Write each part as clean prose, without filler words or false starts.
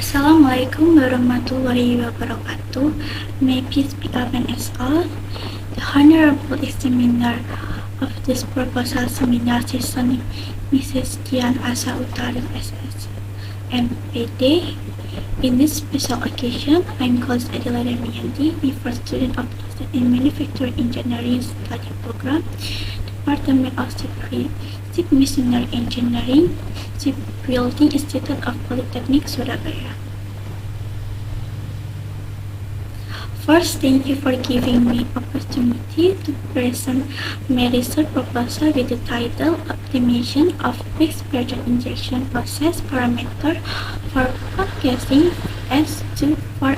Assalamualaikum warahmatullahi wabarakatuh. May peace be upon us all. The Honorable Examiner of this proposal seminar session, Mrs. Dian Asa Utari SS, MPD. In this special occasion, I'm Kholish Adilah Damayanti, the first student of Desain in Manufaktur Engineering Study Program, Department of Civil Machinery Engineering, Shipbuilding Institute of Teknik, Surabaya. First, thank you for giving me opportunity to present my research proposal with the title Optimization of Fixed Pressure Injection Process Parameter for Podcasting S2 for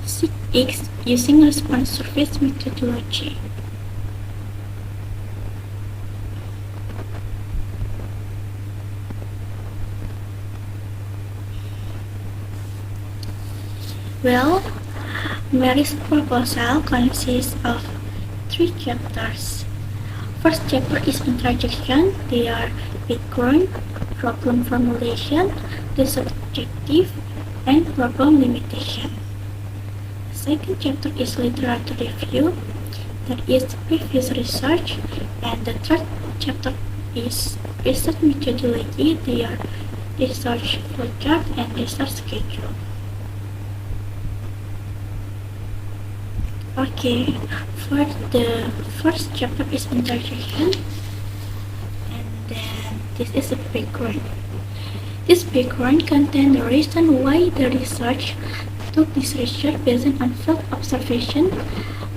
6X using response surface methodology. Well, my research proposal consists of 3 chapters. First chapter is introduction. They are background, problem formulation, research objective, and problem limitation. Second chapter is literature review. That is previous research. And the third chapter is research methodology. They are research flowchart and research schedule. Okay, for the first chapter is introduction, and then this is a background. This background contains the reason why the research took this research based on field observation,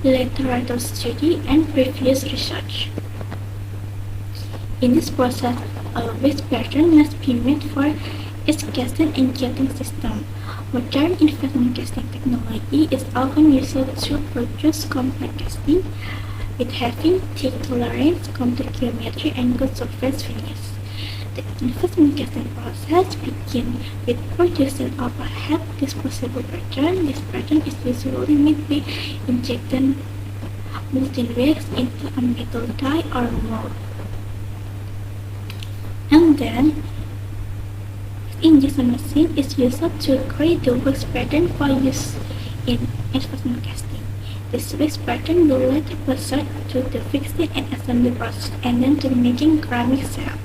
literature study, and previous research. In this process, a waste pattern must be made for each casting and jetting system. Modern investment casting technology is often used to produce complex casting with having thick tolerance, complex geometry, and good surface finish. The investment casting process begins with producing of a head disposable pattern. This pattern is usually made by injecting molten wax into a metal die or mold. And then injection machine is used to create the wax pattern for use in investment casting. This wax pattern will later proceed to the fixing and assembly process and then to making ceramic shell.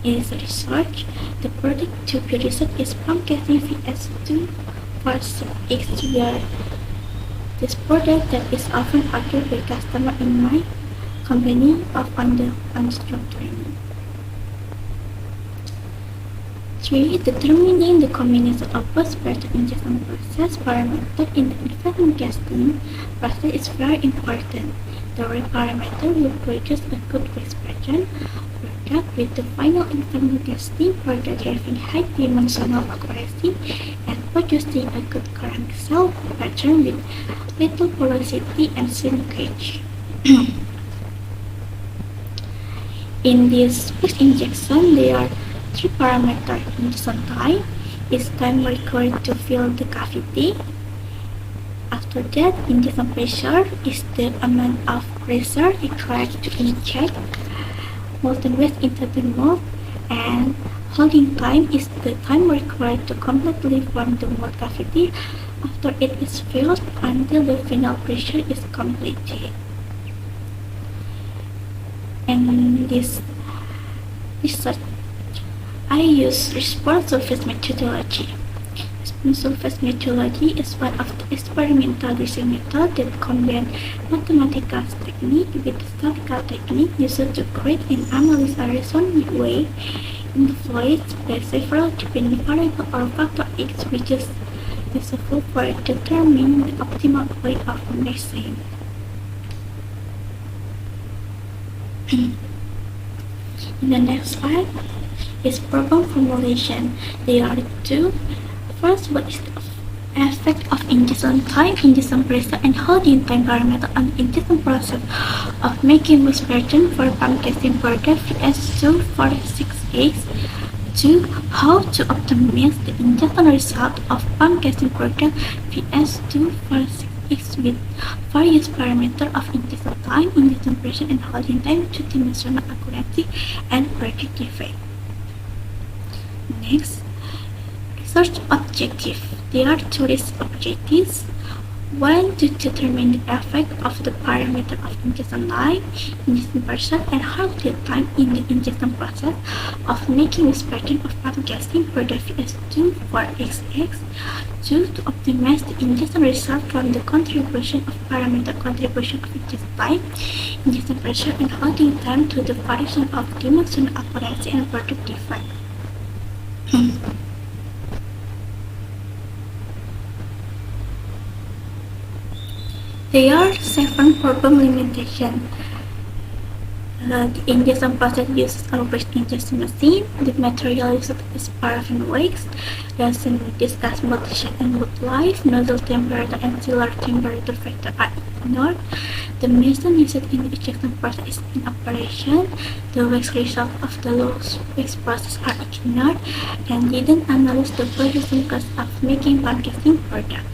In this research, the product to be researched is pump casting VS2 for 6X, where this product that is often argued by customer in my company of on the job training. 3. Determining the combination of both pressure injection process parameter in the investment casting process is very important. The right parameter will produce a good wax pattern product with the final investment casting product having high dimensional accuracy and producing a good ceramic shell pattern with little porosity and shrinkage. In this fixed injection, there are 3 parameters. Injection time is time required to fill the cavity. After that, injection pressure is the amount of pressure required to inject molten wax into the mold, and holding time is the time required to completely form the mold cavity after it is filled until the final pressure is completed. And this research I use response surface methodology. Response surface methodology is one of the experimental design methods that combine mathematical technique with statistical technique used to create and analyze a reasonable way in the fluid by several dependent variables or factor X, which is useful for determining the optimal way of mixing. In the next slide is problem formulation. There are 2. First, what is the effect of injection time, injection pressure, and holding time parameter on the injection process of making wax pattern for pump casting product VS2 for 6X. 2. How to optimize the injection result of pump casting product VS2 for 6X with various parameters of injection time, injection pressure, and holding time to dimensional accuracy and project effect. Next, Search objective. There are two research objectives. One, to determine the effect of the parameter of injection time, injection pressure, and halting time in the injection process of making this pattern of outgassing per the VS2 for XX. 2, to optimize the injection result from the contribution of parameter contribution of injection time, injection pressure, and halting time to the variation of dimensional accuracy and product defect. There are 7 problem limitations. The injection process uses a rubber injection machine. The material used is paraffin wax. Resin discuss motion and wood life. Nozzle temperature and sealer temperature factor are ignored. The machine used in the injection process is in operation. The wax result of the low wax process are ignored, and didn't analyze the producing cost of making outgassing product.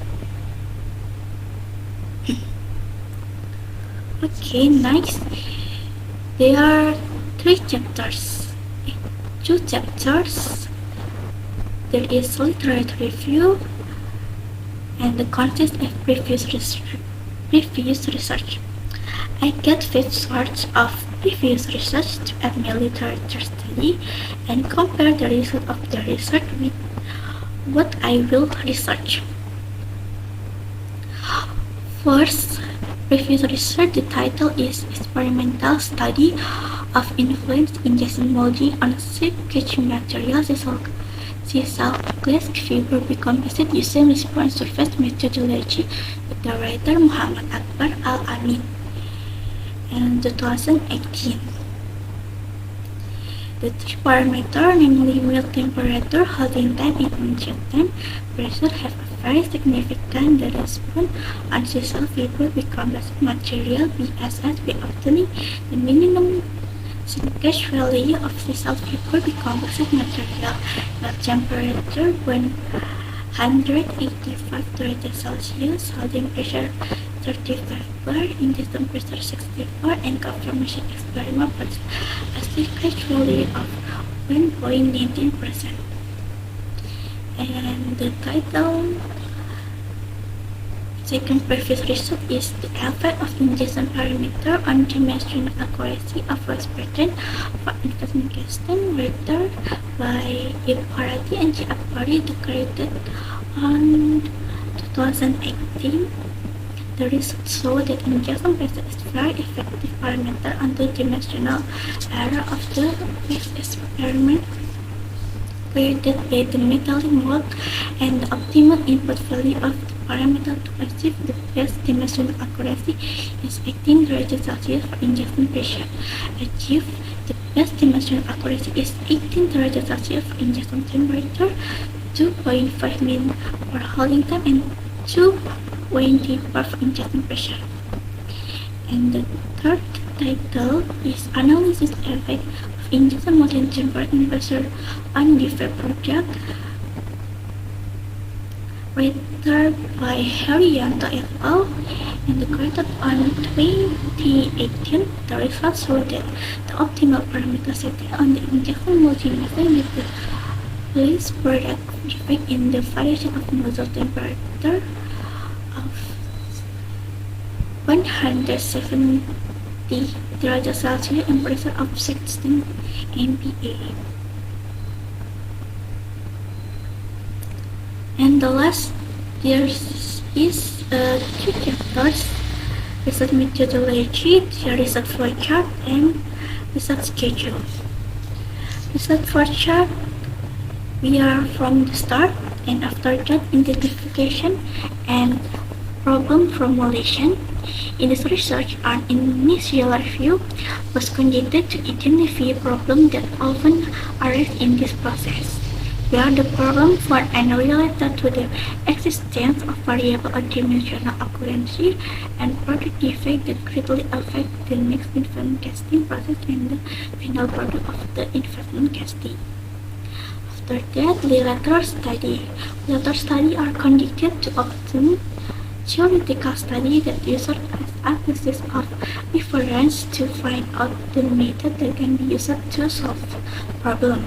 Okay, next. There are 2 chapters. There is literature review and the context of previous research. I get 5 sources of previous research to add my literature study and compare the result of the research with what I will research. First, previous research. The title is Experimental Study of Influence Injection Molding on Silk Catching Material Sisal Glass Fiber Becomposite using Response Surface Methodology with the writer Muhammad Akbar Al-Amin in 2018. The 3 parameters, namely melt temperature, holding time, and injection pressure, have a very significant response on sisal fiber becomposite material BSS by obtaining the minimum shrinkage value of sisal fiber becomposite material. Melt temperature 185 degrees Celsius, holding pressure 35 bar, injection pressure 64, and confirmation experiment produces a shrinkage value of 1.19%. And the title, second previous research, is the effect of injection parameter on dimensional accuracy of wax pattern for investment casting, written by Ibarati and G. Akbari, created on 2018. The research showed that injection pressure is a very effective parameter on the dimensional error of the wax experiment created by the metallic mold, and the optimal input value of the parameter to achieve the best dimensional accuracy is 18 degrees Celsius for injection pressure. Achieve the best dimensional accuracy is 18 degrees Celsius for injection temperature, 2.5 min for holding time, and 2.20 bar for injection pressure. And the third title is Analysis Effect of Injection Molding Temperature and Pressure on Defect Product, written by Herianto et al. And created on 2018. The results show that the optimal parameter setting on the injection molding method with the least product defect in the variation of nozzle temperature of 170 degrees Celsius and pressure of 16 MPa. And the last, there is 2 chapters: research methodology, the research flowchart, and research schedule. Research flowchart, we are from the start, and after that identification and problem formulation. In this research, an initial review was conducted to identify problems that often arise in this process. Where the problem for and related to the existence of variable or dimensional accuracy and product defect that greatly affect the next investment casting process and the final product of the investment casting. After that, literature study. Literature study are conducted to obtain theoretical study that uses as a basis of reference to find out the method that can be used to solve problem.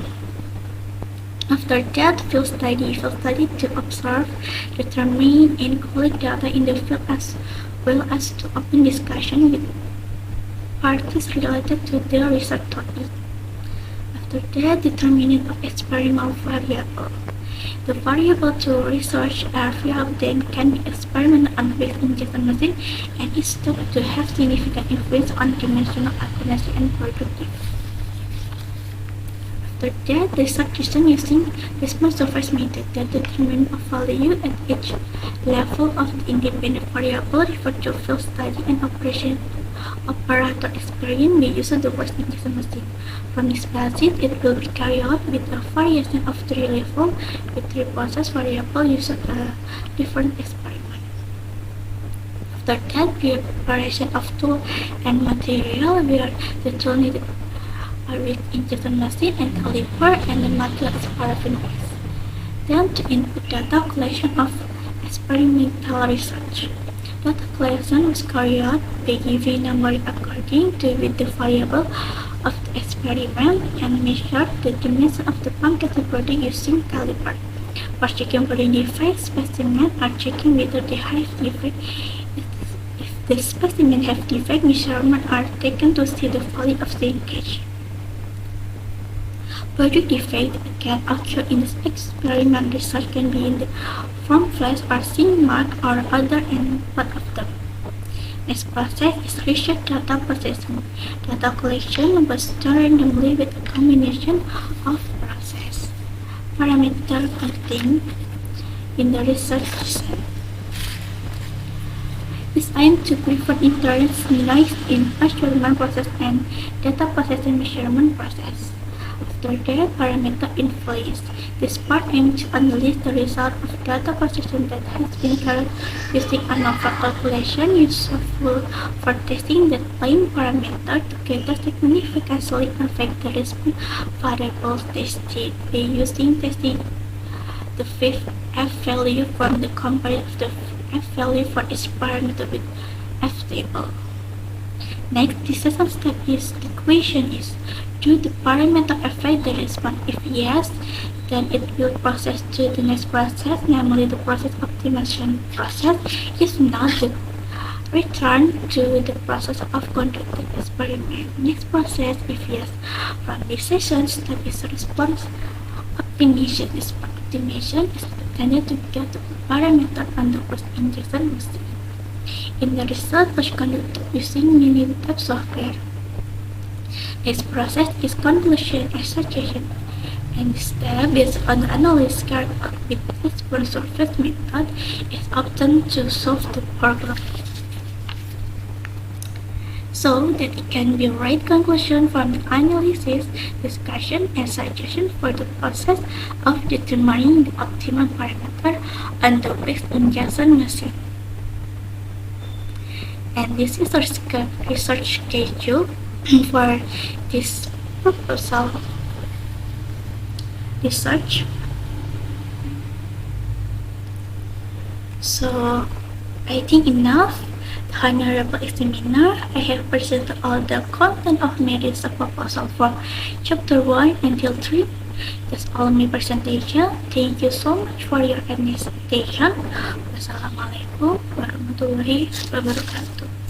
After that, field study to observe, determine, and collect data in the field as well as to open discussion with parties related to the research topic. After that, determinant of experimental variable. The variable to research area then can be experimented on with injection machine and is thought to have significant influence on dimensional accuracy and productivity. After that, research is done using response surface method that determines a value at each level of the independent variable referred to field study and operation operator experience by using the word injection machine. From this basis, it will be carried out with a variation of 3 levels with 3 process variables using a different experiment. After that, preparation of tool and material where the tool needed are with injection machine and caliper and the material is paraffin-based. Then to input data collection of experimental research. Data collection was carried out by giving numbering according to with the variable of the experiment and measured the dimension of the punctuated body using caliper. For checking body defect, specimens are checking whether they have defect. If the specimen have defect, measurements are taken to see the value of the linkage. Body defect can occur in this experiment. Research can be in the form flash or seam mark or other and part of them. Next process is research data processing. Data collection was done randomly with a combination of process parameters contained in the research design. This aims to prevent inherent noise in measurement process and data processing measurement process. After that, parameter influence. This part aims to analyze the result of data processing that has been carried using a novel calculation useful for testing the claimed parameter together significantly affect the response variables tested by using testing the fifth F value from the comparison of the F value for each parameter with F table. Next, the second step is the question is, do the parameter affect the response? If yes, then it will process to the next process, namely the process optimization process. If not, the return to the process of conducting experiment. Next process, if yes, from this session step is response optimization. This optimization is intended to get the parameter on the post injection machine. In the result was conducted using many types of software. This process is conclusion association, and this step based on the analysis carried out with response surface method is often to solve the problem, so that it can be right conclusion from the analysis, discussion, and suggestion for the process of determining the optimal parameter on the waste injection machine. And this is our research schedule for this proposal research. So I think enough. The Honorable Examiner, I have presented all the content of my research proposal from chapter 1 until 3. That's all my presentation. Thank you so much for your attention. Wassalamualaikum warahmatullahi wabarakatuh.